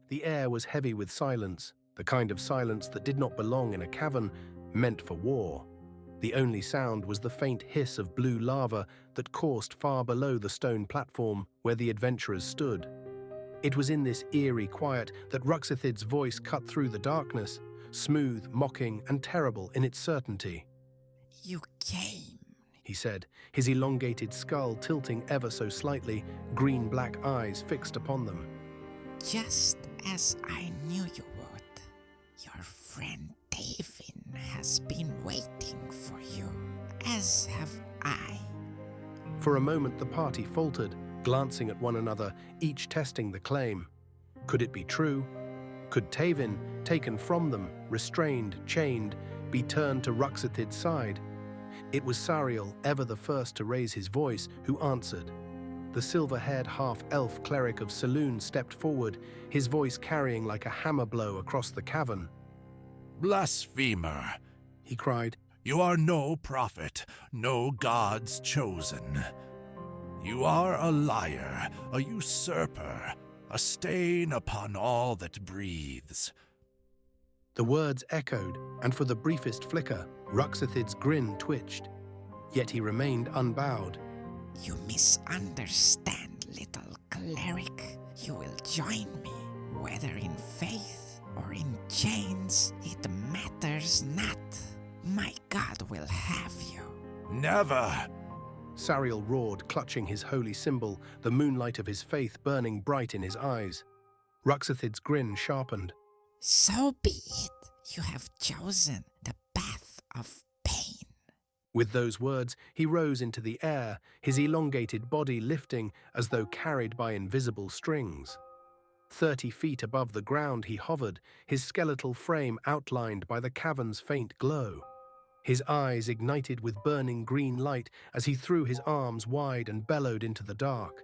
The air was heavy with silence, the kind of silence that did not belong in a cavern meant for war. The only sound was the faint hiss of blue lava that coursed far below the stone platform where the adventurers stood. It was in this eerie quiet that Ruxathid's voice cut through the darkness, smooth, mocking, and terrible in its certainty. "You came," he said, his elongated skull tilting ever so slightly, green-black eyes fixed upon them. "just as I knew you would. Your friend Tavin has been waiting for you, as have I." For a moment the party faltered, glancing at one another, each testing the claim. Could it be true? Could Tavin, taken from them, restrained, chained, be turned to Ruxathid's side? It was Sariel, ever the first to raise his voice, who answered. The silver-haired half-elf cleric of Selûne stepped forward, his voice carrying like a hammer blow across the cavern. "Blasphemer!" he cried. "You are no prophet, no God's chosen. You are a liar, a usurper, a stain upon all that breathes." The words echoed, and for the briefest flicker, Ruxathid's grin twitched. Yet he remained unbowed. "You misunderstand, little cleric. You will join me, whether in faith or in chains, it matters not. My God will have you." "Never!" Sariel roared, clutching his holy symbol, the moonlight of his faith burning bright in his eyes. Ruxathid's grin sharpened. "So be it. You have chosen the path of pain." With those words, he rose into the air, his elongated body lifting as though carried by invisible strings. 30 feet above the ground he hovered, his skeletal frame outlined by the cavern's faint glow. His eyes ignited with burning green light as he threw his arms wide and bellowed into the dark.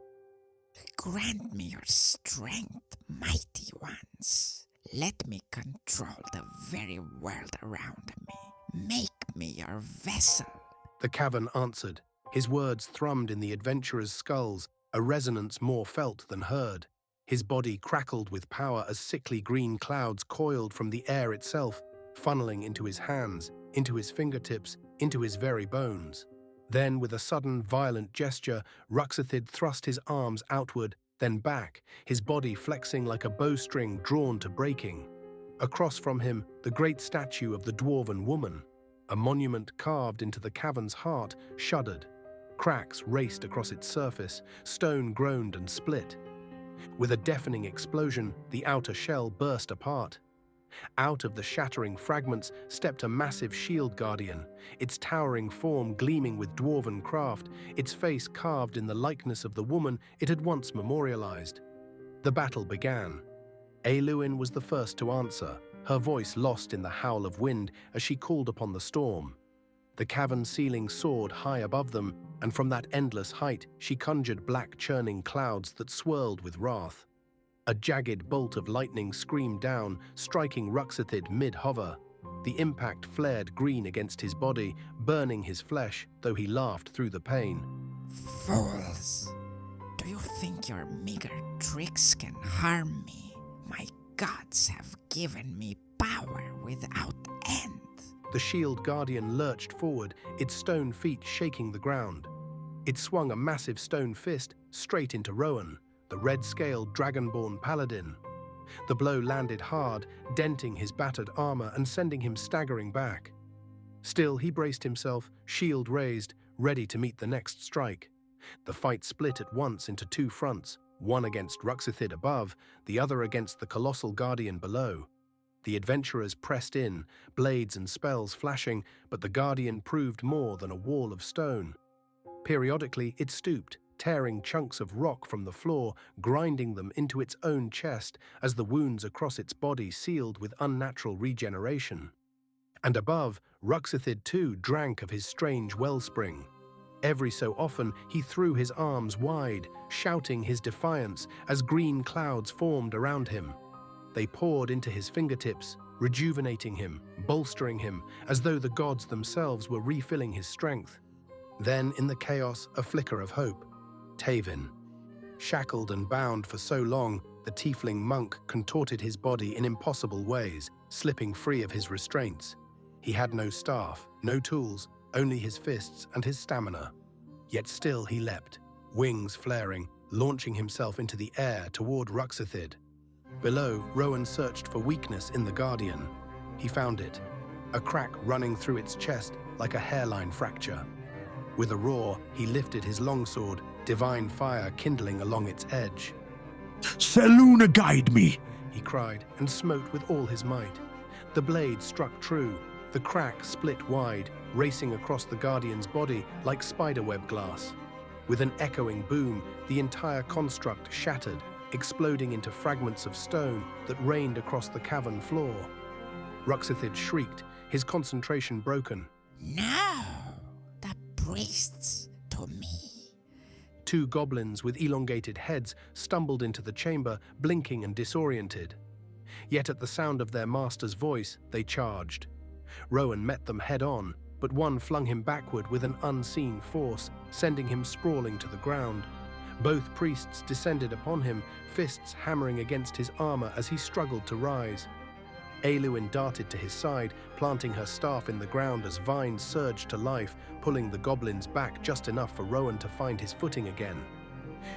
"Grant me your strength, mighty ones. Let me control the very world around me. Make me your vessel." The cavern answered. His words thrummed in the adventurers' skulls, a resonance more felt than heard. His body crackled with power as sickly green clouds coiled from the air itself, funneling into his hands, into his fingertips, into his very bones. Then, with a sudden, violent gesture, Ruxathid thrust his arms outward, then back, his body flexing like a bowstring drawn to breaking. Across from him, the great statue of the dwarven woman, a monument carved into the cavern's heart, shuddered. Cracks raced across its surface, stone groaned and split. With a deafening explosion, the outer shell burst apart. Out of the shattering fragments stepped a massive shield guardian, its towering form gleaming with dwarven craft, its face carved in the likeness of the woman it had once memorialized. The battle began. Aluin was the first to answer, her voice lost in the howl of wind as she called upon the storm. The cavern ceiling soared high above them, and from that endless height she conjured black churning clouds that swirled with wrath. A jagged bolt of lightning screamed down, striking Ruxathid mid-hover. The impact flared green against his body, burning his flesh, though he laughed through the pain. "Fools! Do you think your meager tricks can harm me? My gods have given me power without end." The shield guardian lurched forward, its stone feet shaking the ground. It swung a massive stone fist straight into Rowan, the red-scaled dragonborn paladin. The blow landed hard, denting his battered armor and sending him staggering back. Still, he braced himself, shield raised, ready to meet the next strike. The fight split at once into two fronts, one against Ruxathid above, the other against the colossal guardian below. The adventurers pressed in, blades and spells flashing, but the guardian proved more than a wall of stone. Periodically, it stooped, tearing chunks of rock from the floor, grinding them into its own chest as the wounds across its body sealed with unnatural regeneration. And above, Ruxathid too drank of his strange wellspring. Every so often, he threw his arms wide, shouting his defiance as green clouds formed around him. They poured into his fingertips, rejuvenating him, bolstering him, as though the gods themselves were refilling his strength. Then, in the chaos, a flicker of hope. Tavin. Shackled and bound for so long, The tiefling monk contorted his body in impossible ways, slipping free of his restraints. He had no staff, no tools, only his fists and his stamina. Yet still he leapt, wings flaring, launching himself into the air toward Ruxathid. Below, Rowan searched for weakness in the Guardian. He found it, a crack running through its chest like a hairline fracture. With a roar, he lifted his longsword, divine fire kindling along its edge. Selûne, guide me! He cried and smote with all his might. The blade struck true. The crack split wide, racing across the Guardian's body like spiderweb glass. With an echoing boom, the entire construct shattered, exploding into fragments of stone that rained across the cavern floor. Ruxathid shrieked, his concentration broken. No, the priests to me. Two goblins with elongated heads stumbled into the chamber, blinking and disoriented. Yet at the sound of their master's voice, they charged. Rowan met them head-on, but one flung him backward with an unseen force, sending him sprawling to the ground. Both priests descended upon him, fists hammering against his armor as he struggled to rise. Aelwyn darted to his side, planting her staff in the ground as vines surged to life, pulling the goblins back just enough for Rowan to find his footing again.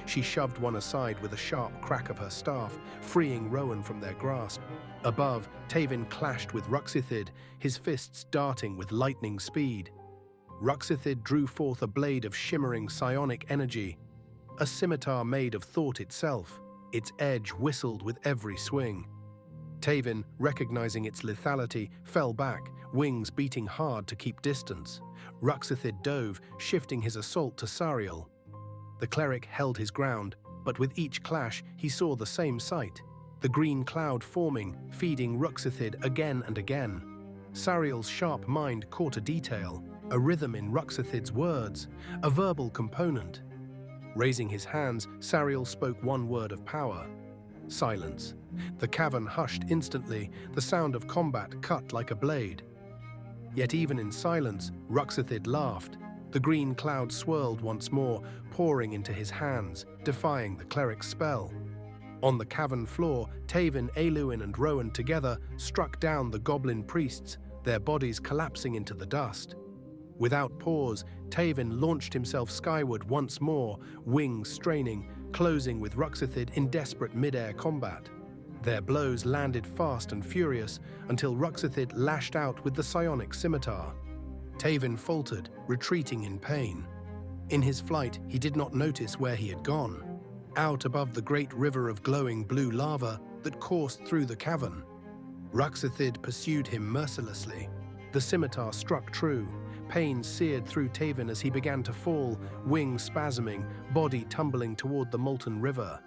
She shoved one aside with a sharp crack of her staff, freeing Rowan from their grasp. Above, Tavin clashed with Ruxathid, his fists darting with lightning speed. Ruxathid drew forth a blade of shimmering psionic energy, a scimitar made of thought itself. Its edge whistled with every swing. Tavin, recognizing its lethality, fell back, wings beating hard to keep distance. Ruxathid dove, shifting his assault to Sariel. The cleric held his ground, but with each clash he saw the same sight. The green cloud forming, feeding Ruxathid again and again. Sariel's sharp mind caught a detail, a rhythm in Ruxathid's words, a verbal component. Raising his hands, Sariel spoke one word of power. Silence. The cavern hushed instantly, the sound of combat cut like a blade. Yet even in silence, Ruxathid laughed. The green cloud swirled once more, pouring into his hands, defying the cleric's spell. On the cavern floor, Tavin, Aelwyn and Rowan together struck down the goblin priests, their bodies collapsing into the dust. Without pause, Tavin launched himself skyward once more, wings straining, closing with Ruxathid in desperate mid-air combat. Their blows landed fast and furious until Ruxathid lashed out with the psionic scimitar. Tavin faltered, retreating in pain. In his flight, he did not notice where he had gone. Out above the great river of glowing blue lava that coursed through the cavern. Ruxathid pursued him mercilessly. The scimitar struck true. Pain seared through Tavin as he began to fall, wings spasming, body tumbling toward the molten river.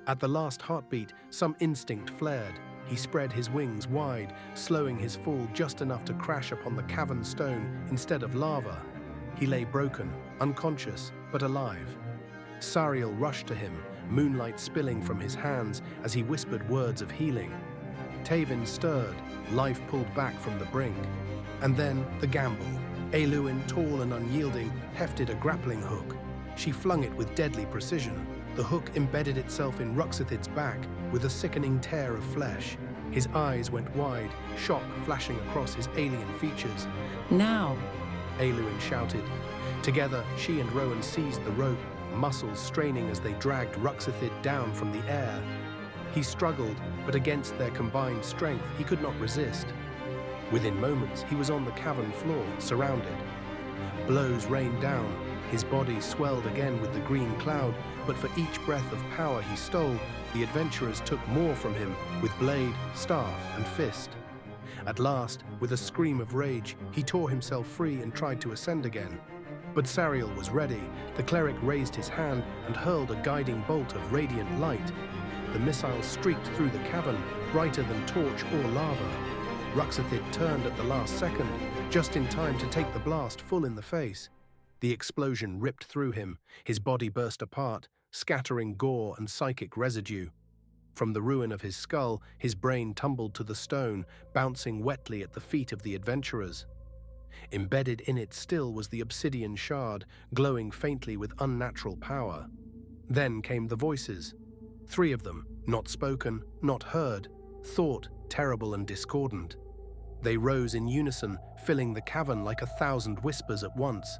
At the last heartbeat, some instinct flared. He spread his wings wide, slowing his fall just enough to crash upon the cavern stone instead of lava. He lay broken, unconscious, but alive. Sariel rushed to him, moonlight spilling from his hands as he whispered words of healing. Tavin stirred, life pulled back from the brink. And then the gamble. Aelwyn, tall and unyielding, hefted a grappling hook. She flung it with deadly precision. The hook embedded itself in Ruxathid's back with a sickening tear of flesh. His eyes went wide, shock flashing across his alien features. Now, Aelwyn shouted. Together, she and Rowan seized the rope, muscles straining as they dragged Ruxathid down from the air. He struggled, but against their combined strength, he could not resist. Within moments, he was on the cavern floor, surrounded. Blows rained down. His body swelled again with the green cloud, but for each breath of power he stole, the adventurers took more from him with blade, staff, and fist. At last, with a scream of rage, he tore himself free and tried to ascend again. But Sariel was ready. The cleric raised his hand and hurled a guiding bolt of radiant light. The missile streaked through the cavern, brighter than torch or lava. Ruxathid turned at the last second, just in time to take the blast full in the face. The explosion ripped through him, his body burst apart, scattering gore and psychic residue. From the ruin of his skull, his brain tumbled to the stone, bouncing wetly at the feet of the adventurers. Embedded in it still was the obsidian shard, glowing faintly with unnatural power. Then came the voices. 3 of them, not spoken, not heard, thought terrible and discordant. They rose in unison, filling the cavern like 1,000 whispers at once.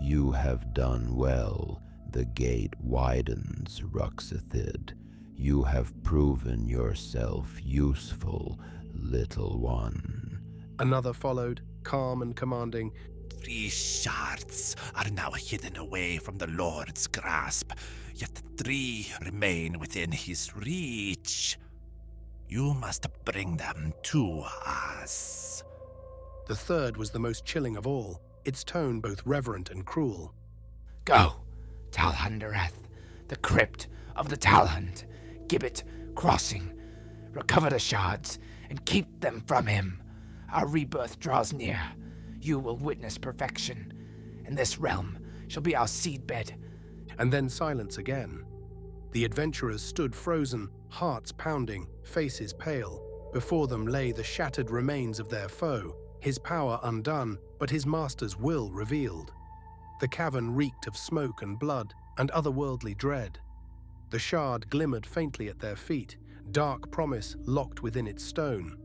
You have done well. The gate widens, Ruxathid. You have proven yourself useful, little one. Another followed, calm and commanding. 3 shards are now hidden away from the Lord's grasp, yet 3 remain within his reach. You must bring them to us. The third was the most chilling of all, its tone both reverent and cruel. Go, Talhundereth, the crypt of the Talhund, Gibbet Crossing. Recover the shards and keep them from him. Our rebirth draws near. You will witness perfection, and this realm shall be our seedbed. And then silence again. The adventurers stood frozen, hearts pounding, faces pale. Before them lay the shattered remains of their foe, his power undone, but his master's will revealed. The cavern reeked of smoke and blood, and otherworldly dread. The shard glimmered faintly at their feet, dark promise locked within its stone.